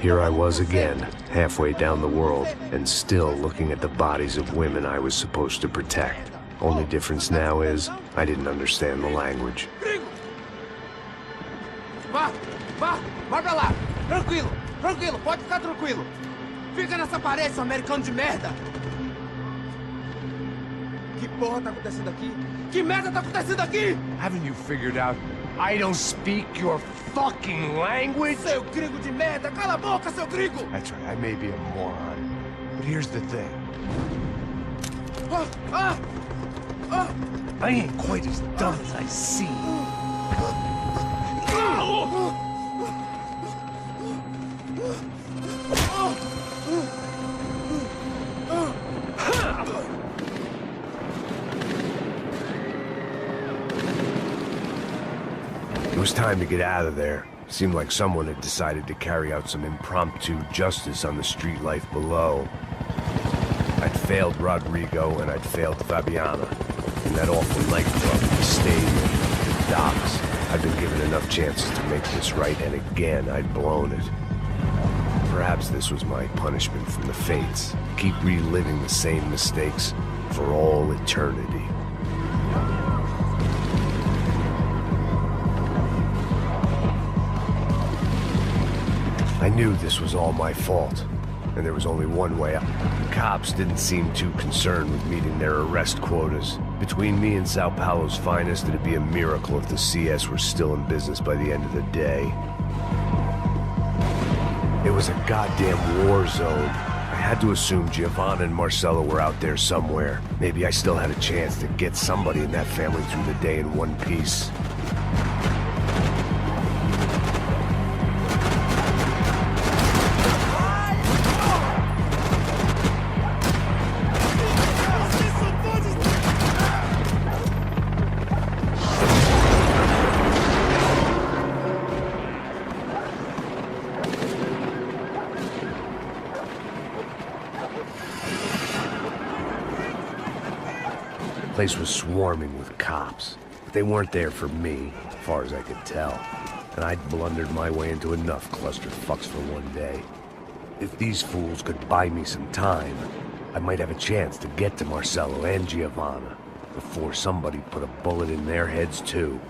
Here I was again, halfway down the world, and still looking at the bodies of women I was supposed to protect. Only difference now is, I didn't understand the language. Vai pra lá! Tranquilo, pode ficar tranquilo! Fica nessa parede, seu americano de merda! Que porra tá acontecendo aqui? Que merda tá acontecendo aqui? Haven't you figured out I don't speak your fucking language? Seu gringo de merda! Cala a boca, seu gringo! That's right, I may be a moron, but here's the thing. I ain't quite as dumb as I seem. It was time to get out of there. Seemed like someone had decided to carry out some impromptu justice on the street life below. I'd failed Rodrigo and I'd failed Fabiana. In that awful nightclub, the stadium, the docks. I'd been given enough chances to make this right, and again I'd blown it. Perhaps this was my punishment from the fates. Keep reliving the same mistakes for all eternity. I knew this was all my fault, and there was only one way out. The cops didn't seem too concerned with meeting their arrest quotas. Between me and Sao Paulo's finest, it'd be a miracle if the CS were still in business by the end of the day. It was a goddamn war zone. I had to assume Giovanna and Marcelo were out there somewhere. Maybe I still had a chance to get somebody in that family through the day in one piece. The place was swarming with cops, but they weren't there for me, as far as I could tell. And I'd blundered my way into enough clusterfucks for one day. If these fools could buy me some time, I might have a chance to get to Marcelo and Giovanna before somebody put a bullet in their heads too.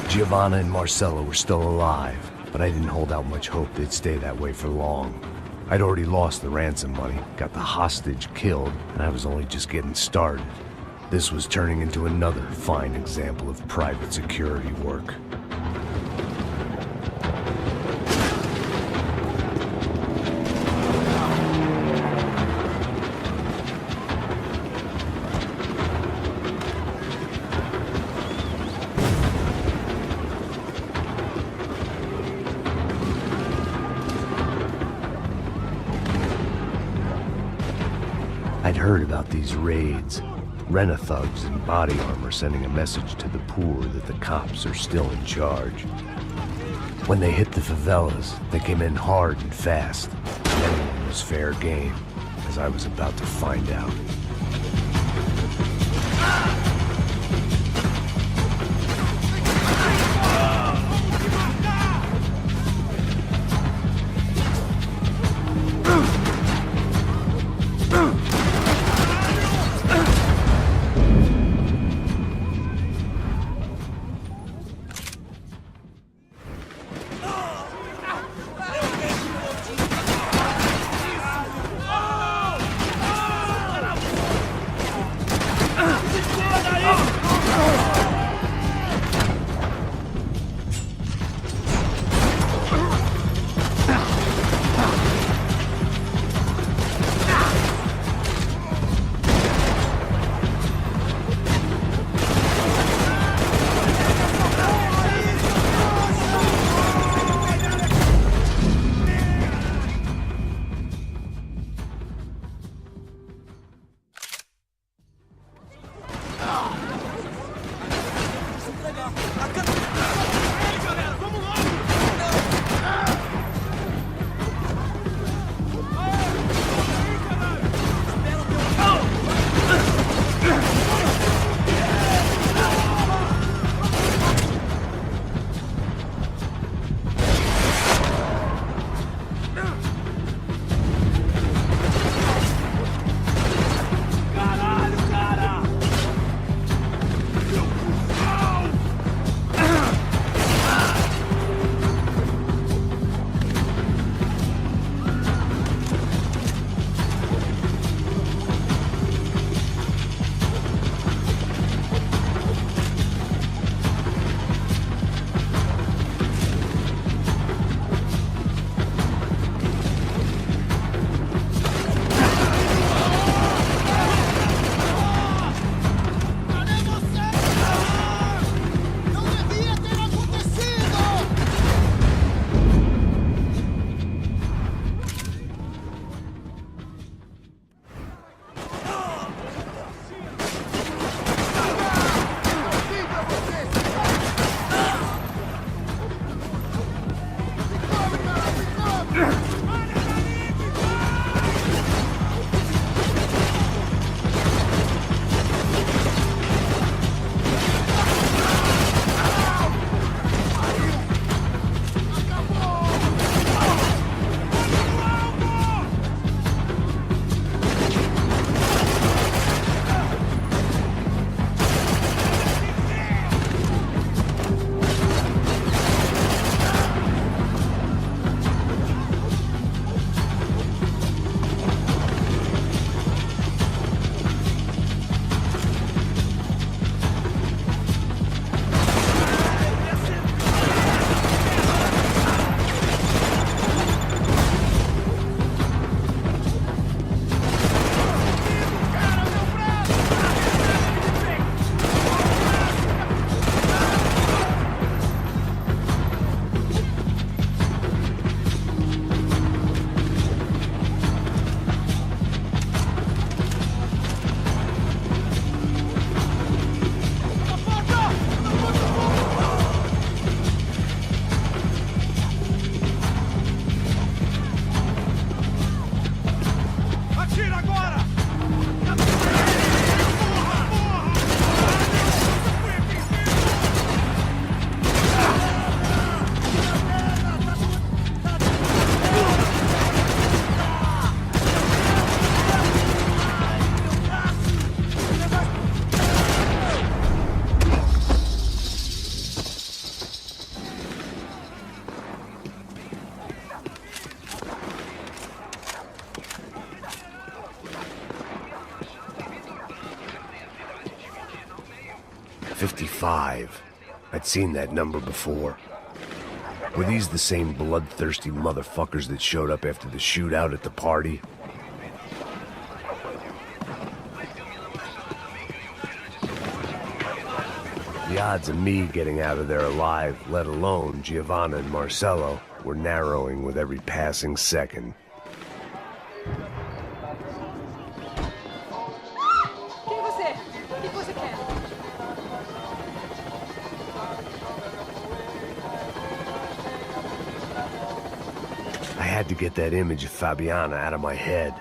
Giovanna and Marcelo were still alive, but I didn't hold out much hope they'd stay that way for long. I'd already lost the ransom money, got the hostage killed, and I was only just getting started. This was turning into another fine example of private security work. I'd heard about these raids. Rent-a-thugs in body armor sending a message to the poor that the cops are still in charge. When they hit the favelas, they came in hard and fast. Anyone was fair game, as I was about to find out. 55. I'd seen that number before. Were these the same bloodthirsty motherfuckers that showed up after the shootout at the party? The odds of me getting out of there alive, let alone Giovanna and Marcello, were narrowing with every passing second. Quem é você? O que você quer? I had to get that image of Fabiana out of my head.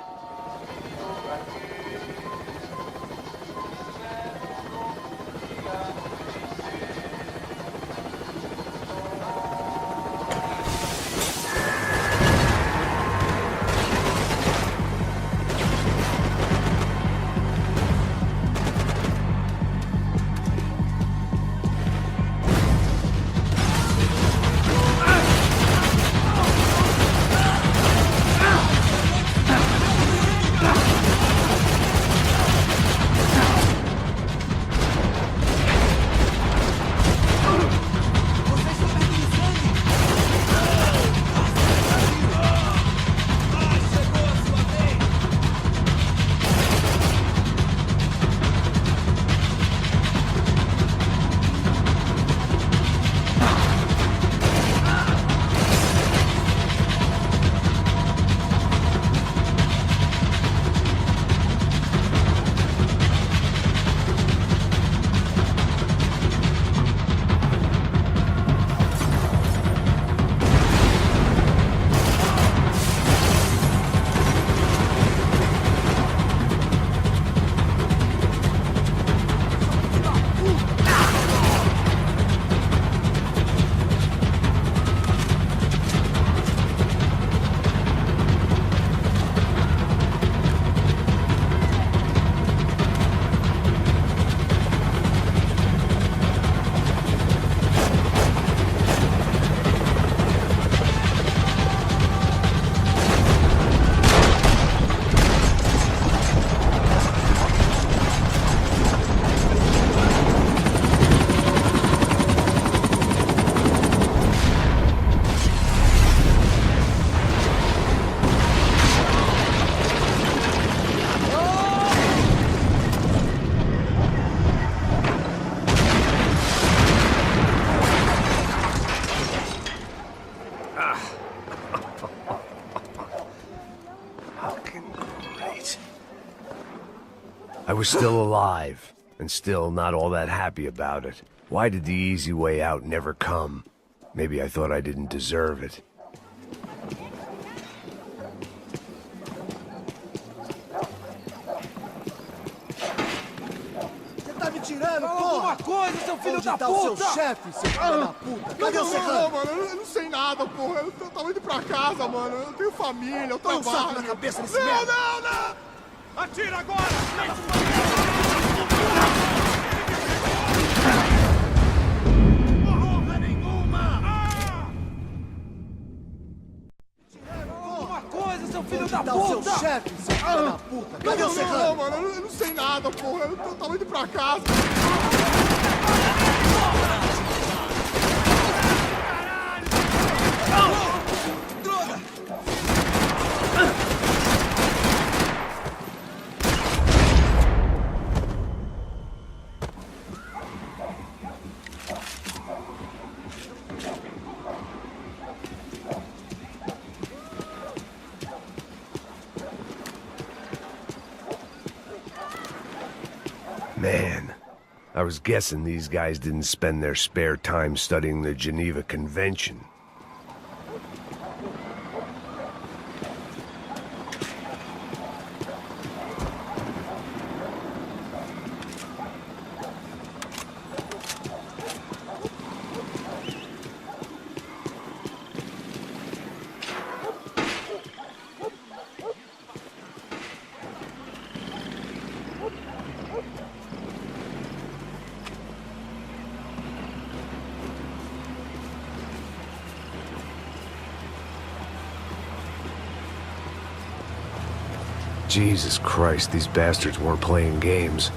was still alive, and still not all that happy about it. Why did the easy way out never come? Maybe I thought I didn't deserve it. Tá me tirando, Fala porra! alguma coisa, seu filho Onde da tá o seu puta! chefe, seu filho da puta? Cadê o serrano? mano, eu não sei nada, porra. Eu tava indo pra casa, mano. Eu tenho família, eu Põe um trabalho. saco na cabeça desse merda! Não! Atira agora! Porra nenhuma! Alguma coisa, seu filho da Onde tá o seu puta! chefe, seu filho da puta? Cadê o serrano? mano, eu não sei nada, porra. Eu tava indo pra casa. Man, I was guessing these guys didn't spend their spare time studying the Geneva Convention. Jesus Christ, these bastards weren't playing games.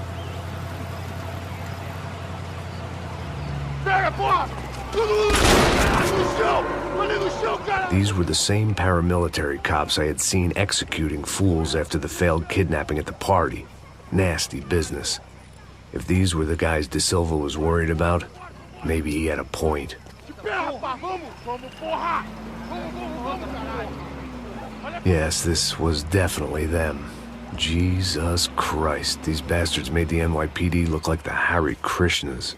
Pega, porra! No chão! Ali no chão, cara! These were the same paramilitary cops I had seen executing fools after the failed kidnapping at the party. Nasty business. If these were the guys De Silva was worried about, maybe he had a point. Vamos, porra! Vamos, caralho! Yes, this was definitely them. Jesus Christ, these bastards made the NYPD look like the Hare Krishnas.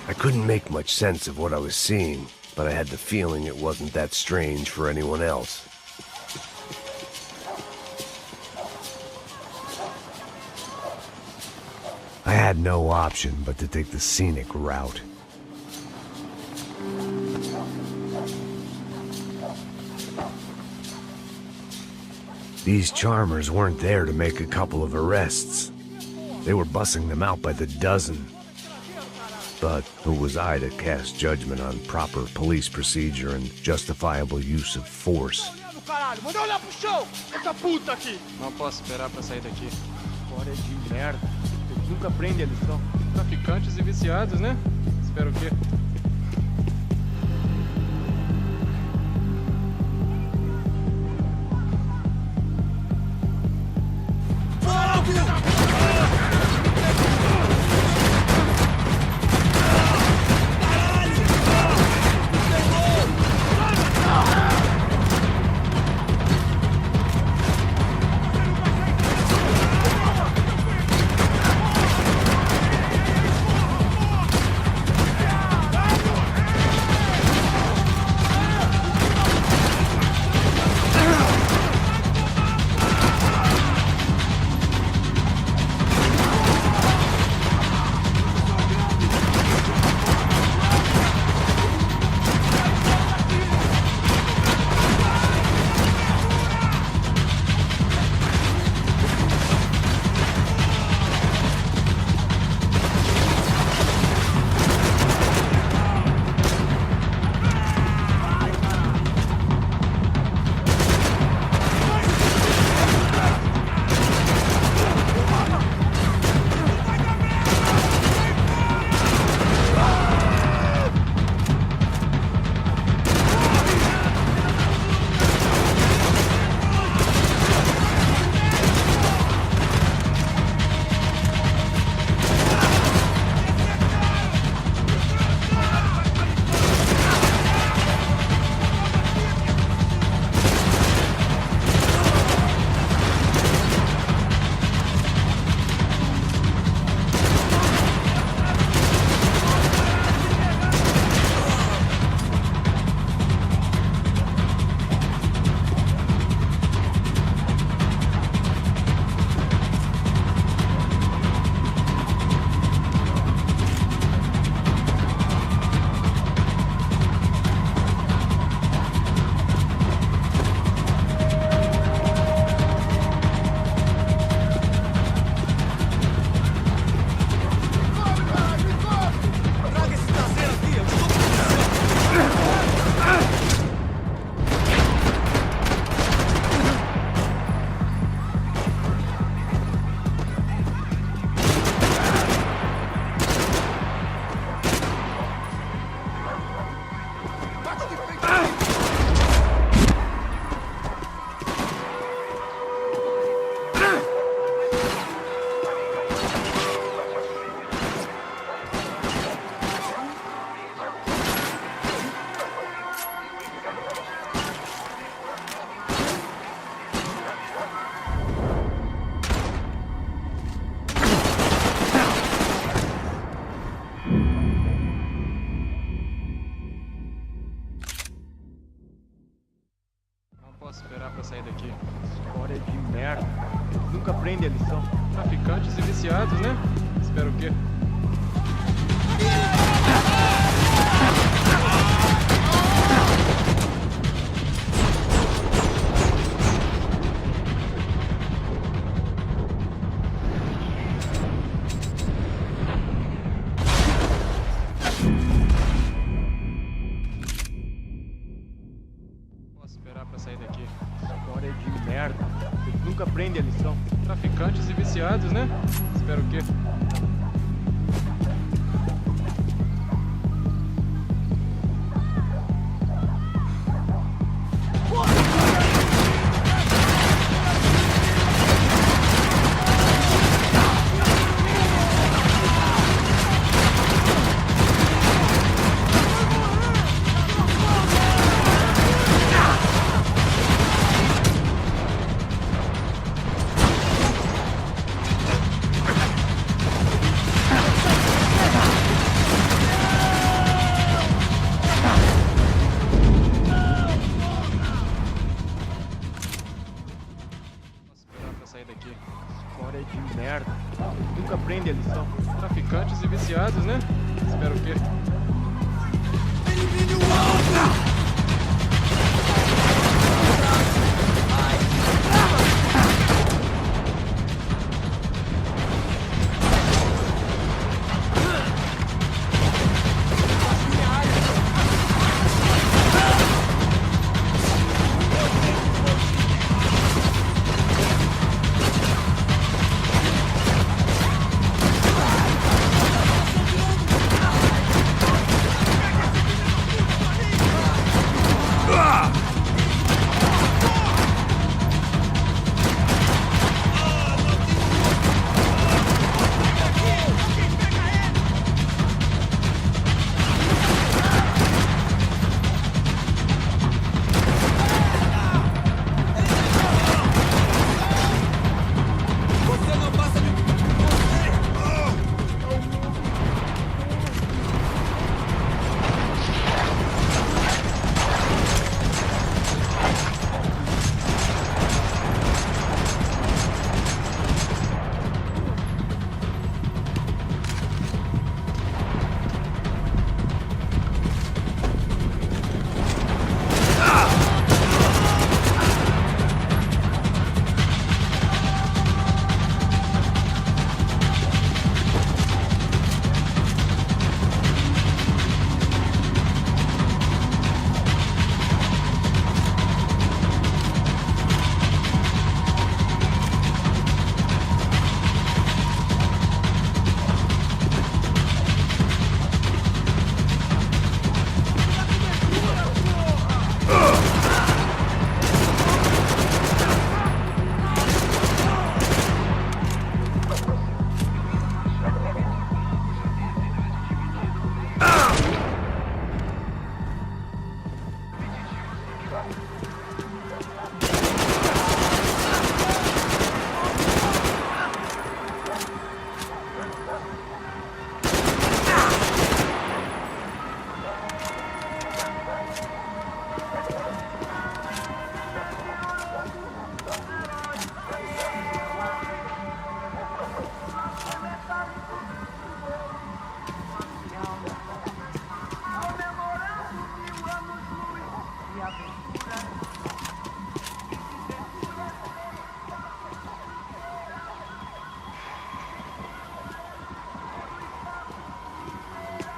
I couldn't make much sense of what I was seeing, but I had the feeling it wasn't that strange for anyone else. I had no option but to take the scenic route. These charmers weren't there to make a couple of arrests. They were bussing them out by the dozen. But who was I to cast judgment on proper police procedure and justifiable use of force? Caralho, manda olhar pro chão! Essa puta aqui! Não posso esperar pra sair daqui. História de merda. Eles nunca aprendem a lição. Traficantes e viciados, né? Espero o quê? Ah! Posso esperar pra sair daqui. História de merda. Eles nunca aprendem a lição. Traficantes e viciados, né? Espero o quê? Posso esperar pra sair daqui. História de merda. Eles nunca aprendem a lição. Traficantes e viciados, né? Espero o quê? Sair daqui. História de merda. Eles nunca aprendem a lição. Traficantes e viciados, né? Espero o quê?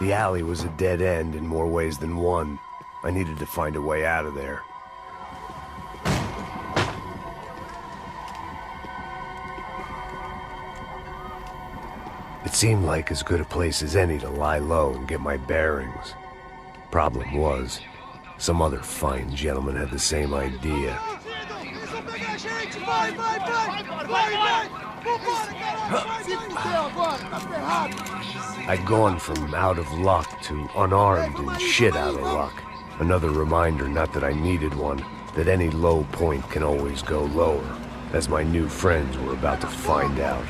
The alley was a dead end in more ways than one. I needed to find a way out of there. It seemed like as good a place as any to lie low and get my bearings. Problem was, some other fine gentleman had the same idea. I'd gone from out of luck to unarmed and shit out of luck. Another reminder, not that I needed one, that any low point can always go lower, as my new friends were about to find out.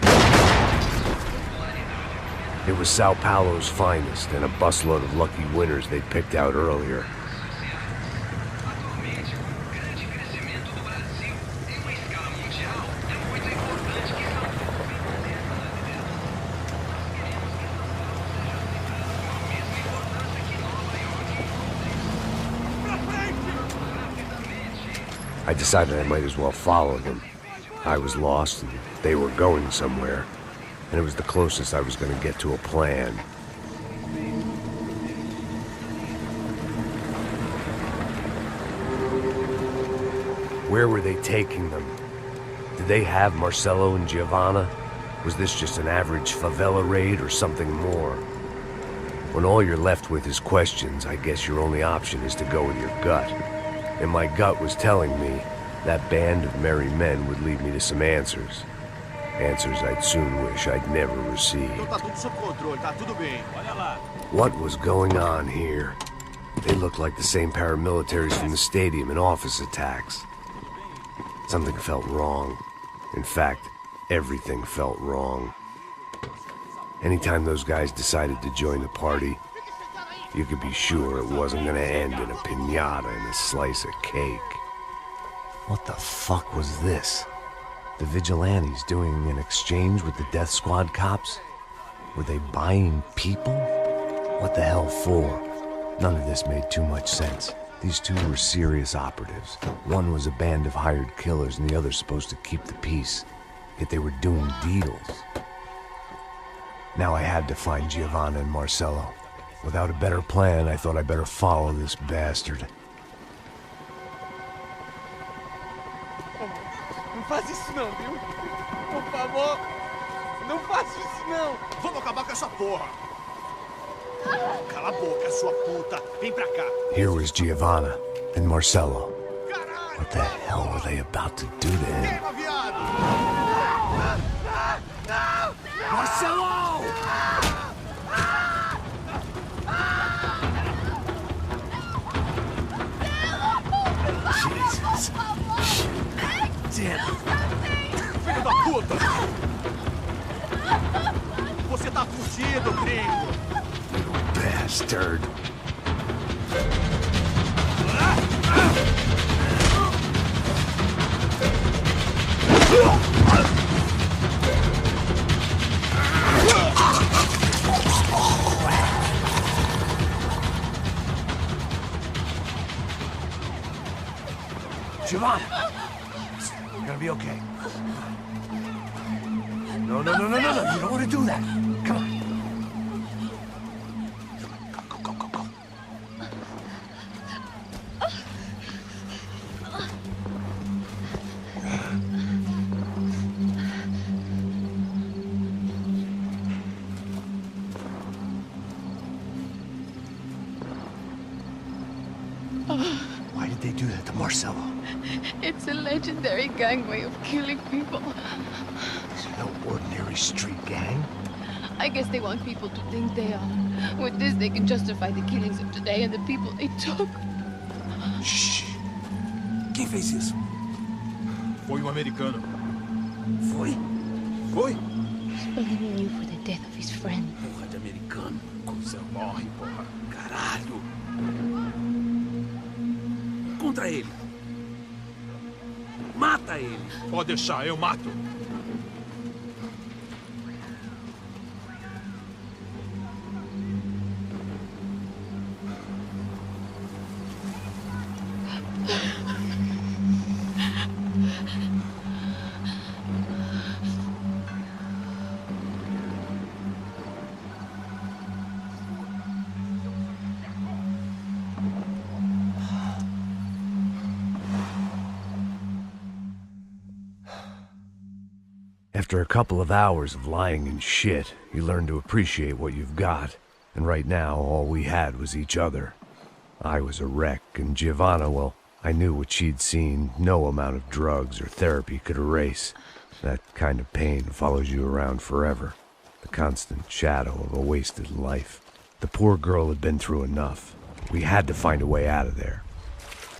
It was Sao Paulo's finest and a busload of lucky winners they'd picked out earlier. I decided I might as well follow them. I was lost, and they were going somewhere, and it was the closest I was going to get to a plan. Where were they taking them? Did they have Marcelo and Giovanna? Was this just an average favela raid or something more? When all you're left with is questions, I guess your only option is to go with your gut. And my gut was telling me that band of merry men would lead me to some answers. Answers I'd soon wish I'd never received. Tá tudo sob controle, tá tudo bem. Olha lá. What was going on here? They looked like the same paramilitaries from the stadium in office attacks. Something felt wrong. In fact, everything felt wrong. Anytime those guys decided to join the party, you could be sure it wasn't gonna end in a piñata and a slice of cake. What the fuck was this? The vigilantes doing an exchange with the death squad cops? Were they buying people? What the hell for? None of this made too much sense. These two were serious operatives. One was a band of hired killers and the other supposed to keep the peace. Yet they were doing deals. Now I had to find Giovanna and Marcelo. Without a better plan, I thought I better follow this bastard. Não faz isso não, viu? Por favor, não faça isso não. Vamos acabar com essa porra. Cala a boca, sua puta. Vem pra cá. Here was Giovanna and Marcelo. Caralho. What the hell were they about to do to him? Queima, viado. Marcelo! Jesus. Damn. Filho da puta. Você tá fugido, gringo. Bastard. Giovanna! You're gonna be okay. No. You don't want to do that. Come on. Go. Why did they do that to Marcelo? It's a legendary gangway of killing people. These are no ordinary street gang. I guess they want people to think they are. With this, they can justify the killings of today and the people they took. Shh. Quem fez isso? Foi americano. Foi? He's blaming you for the death of his friend. Porra de americano. Coisa morre, porra. Caralho. Contra ele. Mata ele. Pode deixar, eu mato. After a couple of hours of lying in shit, you learn to appreciate what you've got. And right now, all we had was each other. I was a wreck, and Giovanna, well, I knew what she'd seen no amount of drugs or therapy could erase. That kind of pain follows you around forever. The constant shadow of a wasted life. The poor girl had been through enough. We had to find a way out of there.